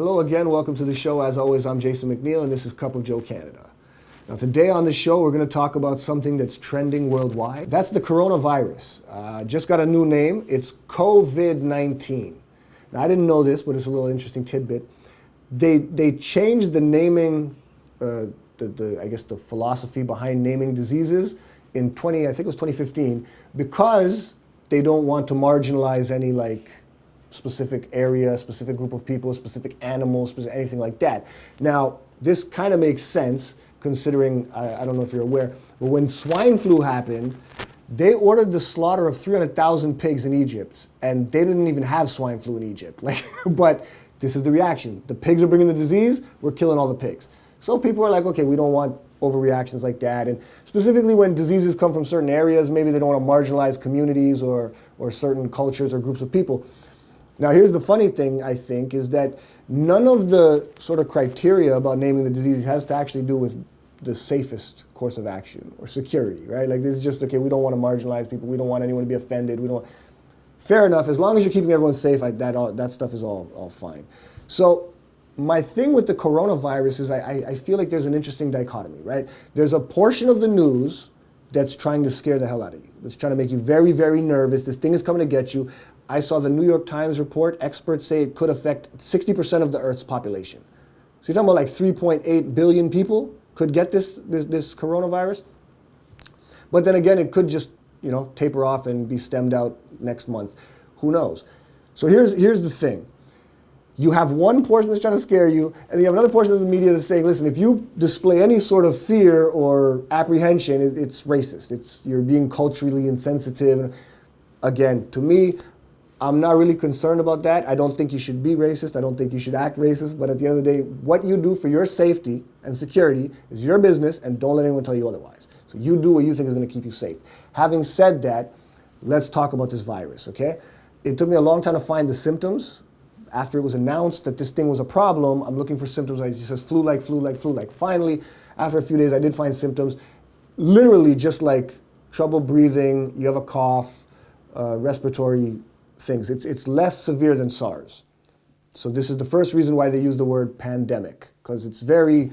Hello again, welcome to the show. As always, I'm Jason McNeil and this is Cup of Joe Canada. Now today on the show, we're going to talk about something that's trending worldwide. That's the coronavirus. Just got a new name. It's COVID-19. Now I didn't know this, but it's a little interesting tidbit. They changed the naming, the philosophy behind naming diseases in 2015, because they don't want to marginalize any specific area, specific group of people, specific animals, anything like that. Now, this kind of makes sense considering, I don't know if you're aware, but when swine flu happened, they ordered the slaughter of 300,000 pigs in Egypt, and they didn't even have swine flu in Egypt. But this is the reaction. The pigs are bringing the disease, we're killing all the pigs. So people are like, okay, we don't want overreactions like that. And specifically when diseases come from certain areas, maybe they don't want to marginalize communities or certain cultures or groups of people. Now, here's the funny thing, I think, is that none of the sort of criteria about naming the disease has to actually do with the safest course of action or security, right? Like, this is just, okay, we don't want to marginalize people. We don't want anyone to be offended. Fair enough. As long as you're keeping everyone safe, that stuff is all fine. So my thing with the coronavirus is I feel like there's an interesting dichotomy, right? There's a portion of the news that's trying to scare the hell out of you. It's trying to make you very, very nervous. This thing is coming to get you. I saw the New York Times report. Experts say it could affect 60% of the Earth's population. So you're talking about 3.8 billion people could get this coronavirus. But then again, it could just taper off and be stemmed out next month. Who knows? So here's the thing. You have one portion that's trying to scare you, and you have another portion of the media that's saying, listen, if you display any sort of fear or apprehension, it's racist. You're being culturally insensitive. Again, to me, I'm not really concerned about that. I don't think you should be racist. I don't think you should act racist. But at the end of the day, what you do for your safety and security is your business, and don't let anyone tell you otherwise. So you do what you think is going to keep you safe. Having said that, let's talk about this virus, okay? It took me a long time to find the symptoms. After it was announced that this thing was a problem, I'm looking for symptoms. It says flu-like, flu-like, flu-like. Finally, after a few days, I did find symptoms. Literally just like trouble breathing, you have a cough, respiratory things. It's less severe than SARS. So this is the first reason why they use the word pandemic, because it's very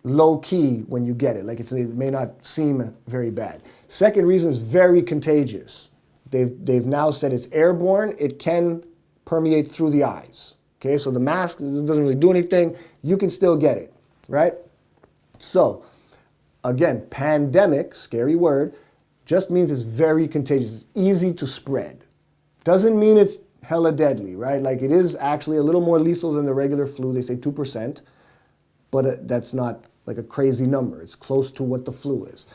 low key when you get it. It may not seem very bad. Second reason is very contagious. They've now said it's airborne. It can permeate through the eyes. Okay, so the mask doesn't really do anything. You can still get it, right? So again, pandemic, scary word, just means it's very contagious. It's easy to spread. Doesn't mean it's hella deadly, right? It is actually a little more lethal than the regular flu. They say 2%, but that's not a crazy number. It's close to what the flu is.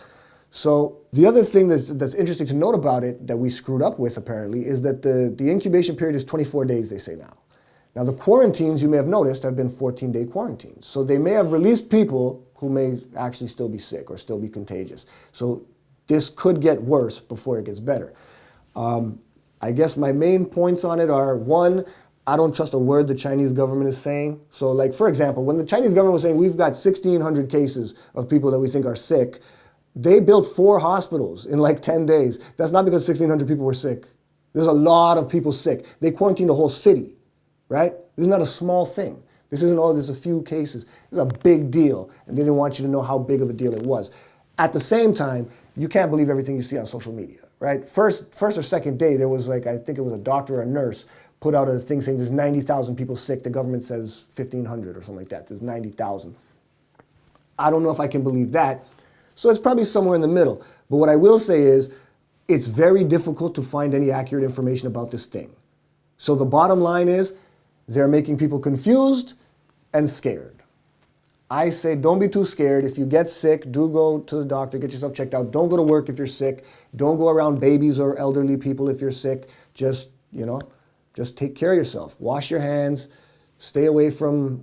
So the other thing that's interesting to note about it that we screwed up with apparently is that the incubation period is 24 days, they say now. Now the quarantines, you may have noticed, have been 14-day quarantines. So they may have released people who may actually still be sick or still be contagious. So this could get worse before it gets better. I guess my main points on it are, one, I don't trust a word the Chinese government is saying. So for example, when the Chinese government was saying we've got 1,600 cases of people that we think are sick, they built 4 hospitals in 10 days. That's not because 1,600 people were sick. There's a lot of people sick. They quarantined the whole city, right? This is not a small thing. This isn't, there's a few cases. It's a big deal, and they didn't want you to know how big of a deal it was. At the same time, you can't believe everything you see on social media, right? First or second day, there was I think it was a doctor or a nurse put out a thing saying there's 90,000 people sick. The government says 1,500 or something like that. There's 90,000. I don't know if I can believe that. So it's probably somewhere in the middle. But what I will say is it's very difficult to find any accurate information about this thing. So the bottom line is they're making people confused and scared. I say don't be too scared. If you get sick, do go to the doctor, get yourself checked out. Don't go to work if you're sick. Don't go around babies or elderly people if you're sick. Just take care of yourself. Wash your hands. Stay away from,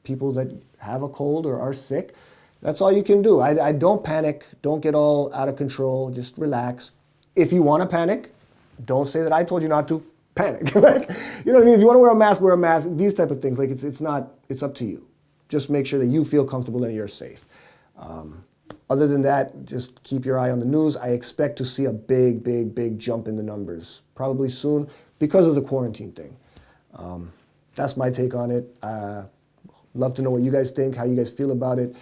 people that have a cold or are sick. That's all you can do. I don't panic. Don't get all out of control. Just relax. If you want to panic, don't say that I told you not to. Panic. You know what I mean? If you want to wear a mask, wear a mask. These type of things. It's up to you. Just make sure that you feel comfortable and you're safe. Other than that, just keep your eye on the news. I expect to see a big, big, big jump in the numbers probably soon because of the quarantine thing. That's my take on it. Love to know what you guys think, how you guys feel about it.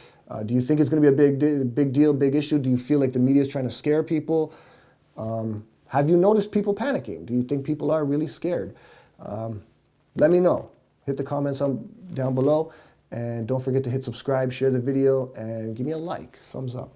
Do you think it's going to be a big deal, big issue? Do you feel like the media is trying to scare people? Have you noticed people panicking? Do you think people are really scared? Let me know. Hit the comments down below. And don't forget to hit subscribe, share the video, and give me a like, thumbs up.